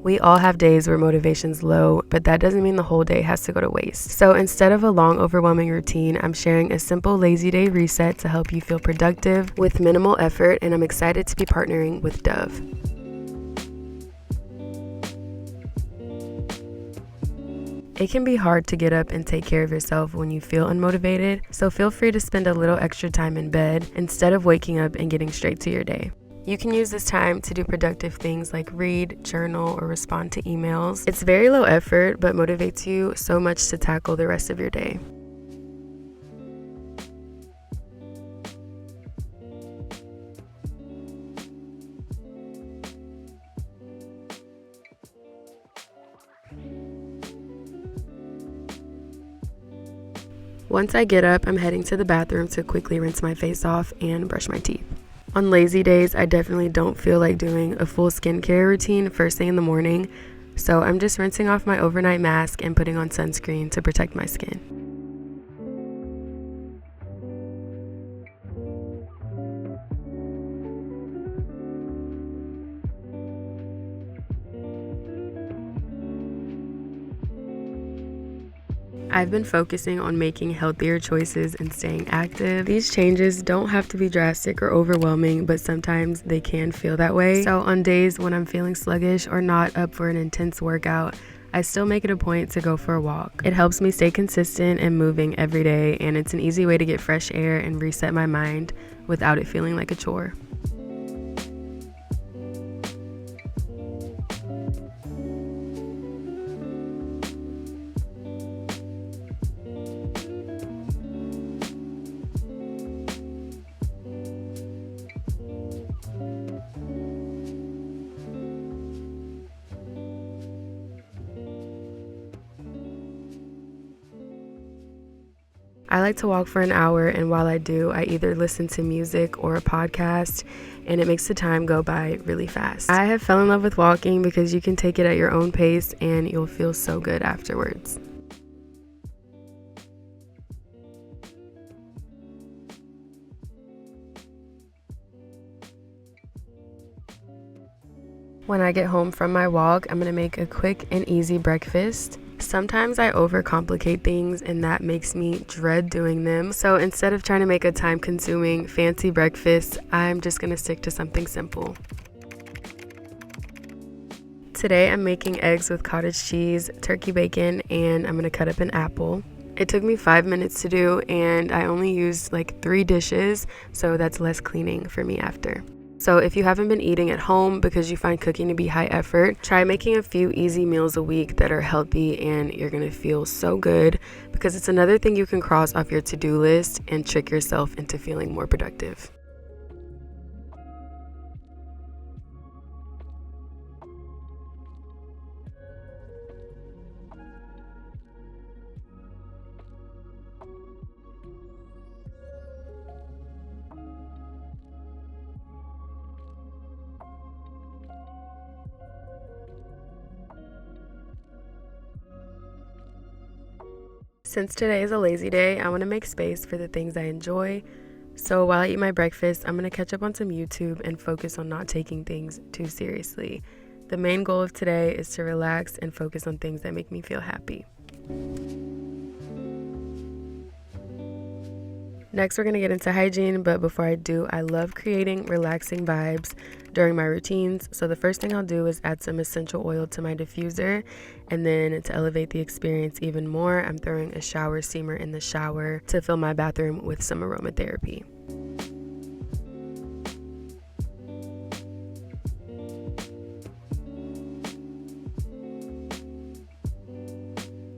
We all have days where motivation's low, but that doesn't mean the whole day has to go to waste. So instead of a long, overwhelming routine, I'm sharing a simple lazy day reset to help you feel productive with minimal effort, and I'm excited to be partnering with Dove. It can be hard to get up and take care of yourself when you feel unmotivated, so feel free to spend a little extra time in bed instead of waking up and getting straight to your day. You can use this time to do productive things like read, journal, or respond to emails. It's very low effort, but motivates you so much to tackle the rest of your day. Once I get up, I'm heading to the bathroom to quickly rinse my face off and brush my teeth. On lazy days, I definitely don't feel like doing a full skincare routine first thing in the morning, so I'm just rinsing off my overnight mask and putting on sunscreen to protect my skin. I've been focusing on making healthier choices and staying active. These changes don't have to be drastic or overwhelming, but sometimes they can feel that way. So on days when I'm feeling sluggish or not up for an intense workout, I still make it a point to go for a walk. It helps me stay consistent and moving every day, and it's an easy way to get fresh air and reset my mind without it feeling like a chore. I like to walk for an hour, and while I do, I either listen to music or a podcast, and it makes the time go by really fast. I have fell in love with walking because you can take it at your own pace and you'll feel so good afterwards. When I get home from my walk, I'm gonna make a quick and easy breakfast. Sometimes I overcomplicate things and that makes me dread doing them. So instead of trying to make a time-consuming fancy breakfast, I'm just gonna stick to something simple. Today I'm making eggs with cottage cheese, turkey bacon, and I'm gonna cut up an apple. It took me 5 minutes to do, and I only used like 3 dishes, so that's less cleaning for me after. So if you haven't been eating at home because you find cooking to be high effort, try making a few easy meals a week that are healthy, and you're gonna feel so good because it's another thing you can cross off your to-do list and trick yourself into feeling more productive. Since today is a lazy day, I want to make space for the things I enjoy. So while I eat my breakfast, I'm going to catch up on some YouTube and focus on not taking things too seriously. The main goal of today is to relax and focus on things that make me feel happy. Next, we're going to get into hygiene, but before I do, I love creating relaxing vibes during my routines. So the first thing I'll do is add some essential oil to my diffuser, and then to elevate the experience even more, I'm throwing a shower steamer in the shower to fill my bathroom with some aromatherapy.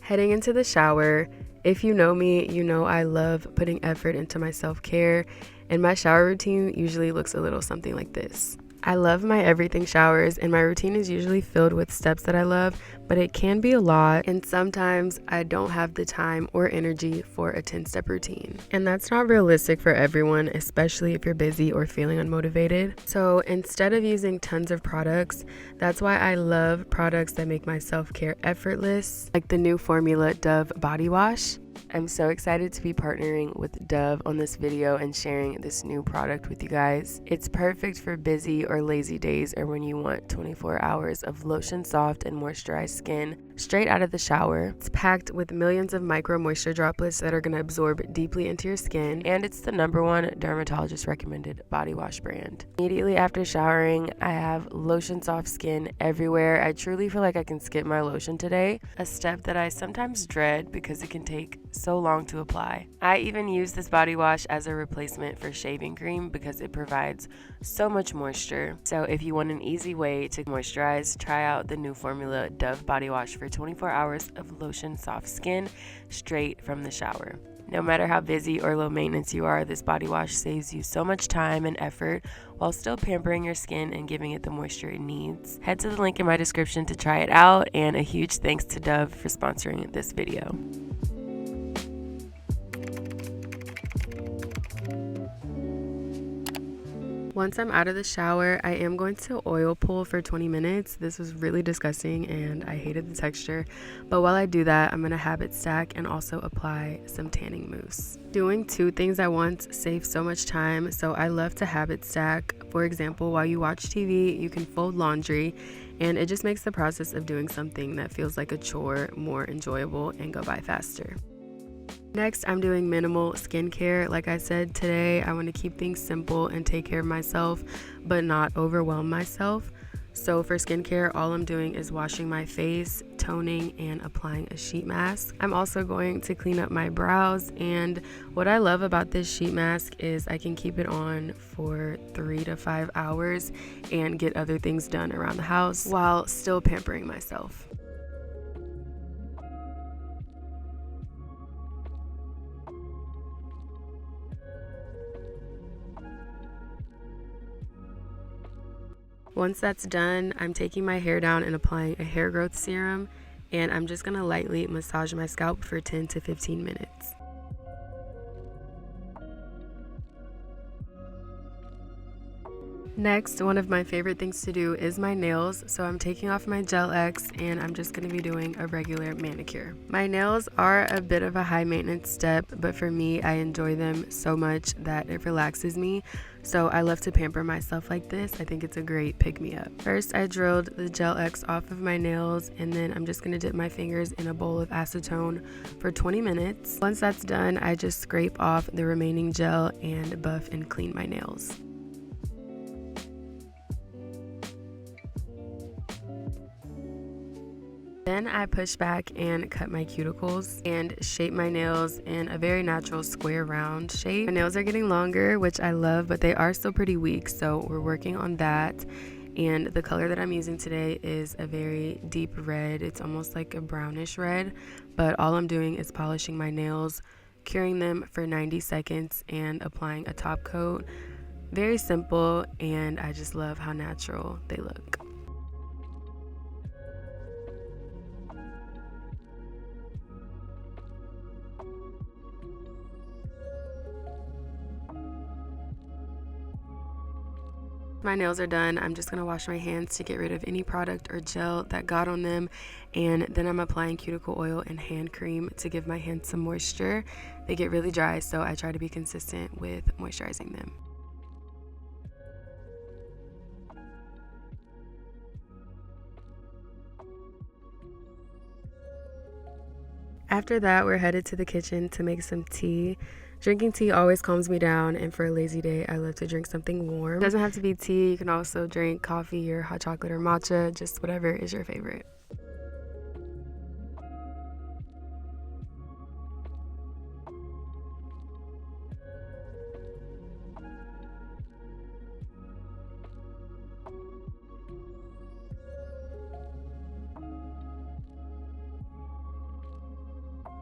Heading into the shower, if you know me, you know I love putting effort into my self-care, and my shower routine usually looks a little something like this. I love my everything showers, and my routine is usually filled with steps that I love, but it can be a lot, and sometimes I don't have the time or energy for a 10-step routine. And that's not realistic for everyone, especially if you're busy or feeling unmotivated. So instead of using tons of products, that's why I love products that make my self-care effortless, like the new formula Dove body wash. I'm so excited to be partnering with Dove on this video and sharing this new product with you guys. It's perfect for busy or lazy days, or when you want 24 hours of lotion soft and moisturized skin straight out of the shower. It's packed with millions of micro moisture droplets that are going to absorb deeply into your skin, and it's the #1 dermatologist recommended body wash brand. Immediately after showering, I have lotion soft skin everywhere. I truly feel like I can skip my lotion today, a step that I sometimes dread because it can take so long to apply. I even use this body wash as a replacement for shaving cream because it provides so much moisture. So if you want an easy way to moisturize, try out the new formula Dove body wash for 24 hours of lotion soft skin straight from the shower. No matter how busy or low maintenance you are, this body wash saves you so much time and effort while still pampering your skin and giving it the moisture it needs. Head to the link in my description to try it out, and a huge thanks to Dove for sponsoring this video. Once I'm out of the shower, I am going to oil pull for 20 minutes. This was really disgusting and I hated the texture. But while I do that, I'm going to habit stack and also apply some tanning mousse. Doing 2 things at once saves so much time, so I love to habit stack. For example, while you watch TV, you can fold laundry, and it just makes the process of doing something that feels like a chore more enjoyable and go by faster. Next, I'm doing minimal skincare. Like I said, today I want to keep things simple and take care of myself, but not overwhelm myself. So for skincare, all I'm doing is washing my face, toning, and applying a sheet mask. I'm also going to clean up my brows, and what I love about this sheet mask is I can keep it on for 3 to 5 hours and get other things done around the house while still pampering myself. Once that's done, I'm taking my hair down and applying a hair growth serum, and I'm just going to lightly massage my scalp for 10 to 15 minutes. Next, one of my favorite things to do is my nails, so I'm taking off my Gel X and I'm just going to be doing a regular manicure. My nails are a bit of a high maintenance step, but for me, I enjoy them so much that it relaxes me, so I love to pamper myself like this. I think it's a great pick-me-up. First, I drilled the Gel X off of my nails, and then I'm just going to dip my fingers in a bowl of acetone for 20 minutes. Once that's done, I just scrape off the remaining gel and buff and clean my nails. Then I push back and cut my cuticles and shape my nails in a very natural square round shape. My nails are getting longer, which I love, but they are still pretty weak, so we're working on that. And the color that I'm using today is a very deep red. It's almost like a brownish red, but all I'm doing is polishing my nails, curing them for 90 seconds, and applying a top coat. Very simple, and I just love how natural they look. My nails are done. I'm just going to wash my hands to get rid of any product or gel that got on them, and then I'm applying cuticle oil and hand cream to give my hands some moisture. They get really dry, so I try to be consistent with moisturizing them. After that, we're headed to the kitchen to make some tea. Drinking tea always calms me down, and for a lazy day, I love to drink something warm. It doesn't have to be tea. You can also drink coffee or hot chocolate or matcha, just whatever is your favorite.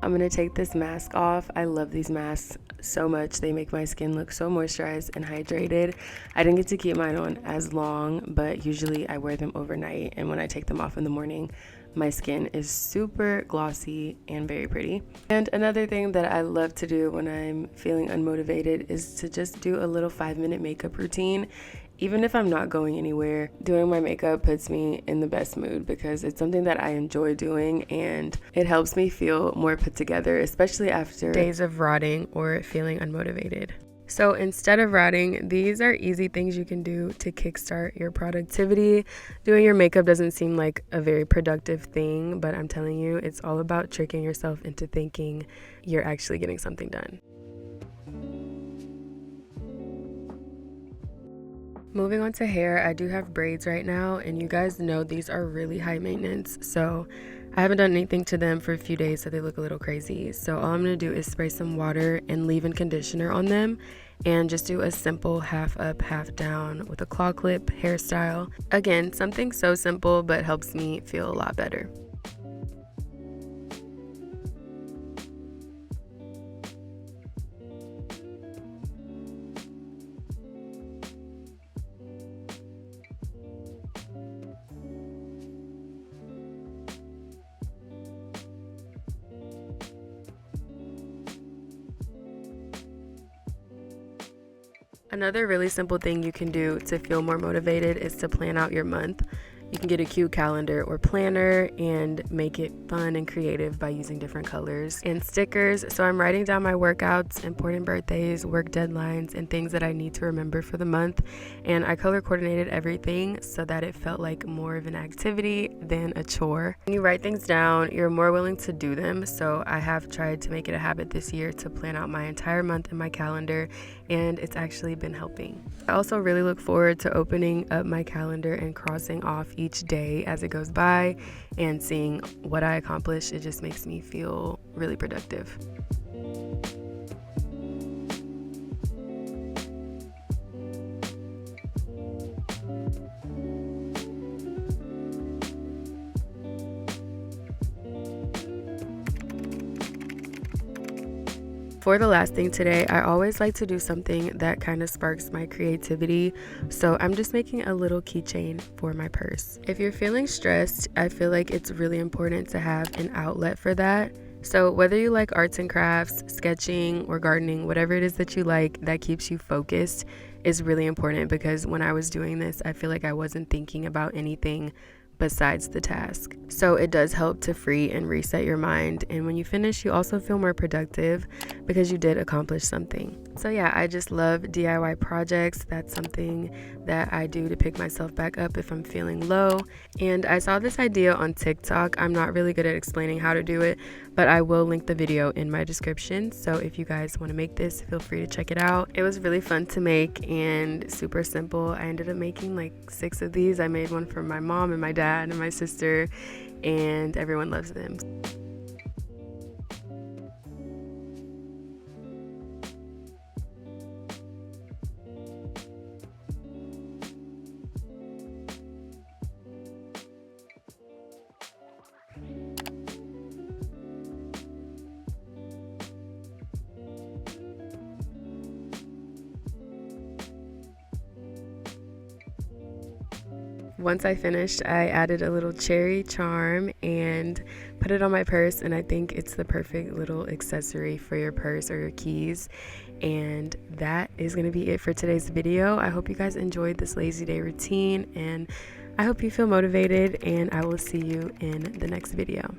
I'm going to take this mask off. I love these masks so much. They make my skin look so moisturized and hydrated. I didn't get to keep mine on as long, but usually I wear them overnight, and when I take them off in the morning, my skin is super glossy and very pretty. And another thing that I love to do when I'm feeling unmotivated is to just do a little 5-minute makeup routine. Even if I'm not going anywhere, doing my makeup puts me in the best mood because it's something that I enjoy doing and it helps me feel more put together, especially after days of rotting or feeling unmotivated. So instead of writing, these are easy things you can do to kickstart your productivity. Doing your makeup doesn't seem like a very productive thing, but I'm telling you, it's all about tricking yourself into thinking you're actually getting something done. Moving on to hair, I do have braids right now, and you guys know these are really high maintenance, so I haven't done anything to them for a few days, so they look a little crazy. So all I'm going to do is spray some water and leave-in conditioner on them and just do a simple half up, half down with a claw clip hairstyle. Again, something so simple but helps me feel a lot better. Another really simple thing you can do to feel more motivated is to plan out your month. You can get a cute calendar or planner and make it fun and creative by using different colors and stickers. So I'm writing down my workouts, important birthdays, work deadlines, and things that I need to remember for the month. And I color coordinated everything so that it felt like more of an activity than a chore. When you write things down, you're more willing to do them. So I have tried to make it a habit this year to plan out my entire month in my calendar, and it's actually been helping. I also really look forward to opening up my calendar and crossing off each day as it goes by and seeing what I accomplish. It just makes me feel really productive. For the last thing today, I always like to do something that kind of sparks my creativity, so I'm just making a little keychain for my purse. If you're feeling stressed, I feel like it's really important to have an outlet for that. So whether you like arts and crafts, sketching, or gardening, whatever it is that you like that keeps you focused is really important, because when I was doing this, I feel like I wasn't thinking about anything besides the task. So it does help to free and reset your mind, and when you finish, you also feel more productive because you did accomplish something. So yeah, I just love DIY projects. That's something that I do to pick myself back up if I'm feeling low. And I saw this idea on TikTok. I'm not really good at explaining how to do it, but I will link the video in my description. So if you guys want to make this, feel free to check it out. It was really fun to make and super simple. I ended up making like 6 of these. I made one for my mom and my dad and my sister, and everyone loves them. Once I finished, I added a little cherry charm and put it on my purse, and I think it's the perfect little accessory for your purse or your keys. And that is going to be it for today's video. I hope you guys enjoyed this lazy day routine, and I hope you feel motivated, and I will see you in the next video.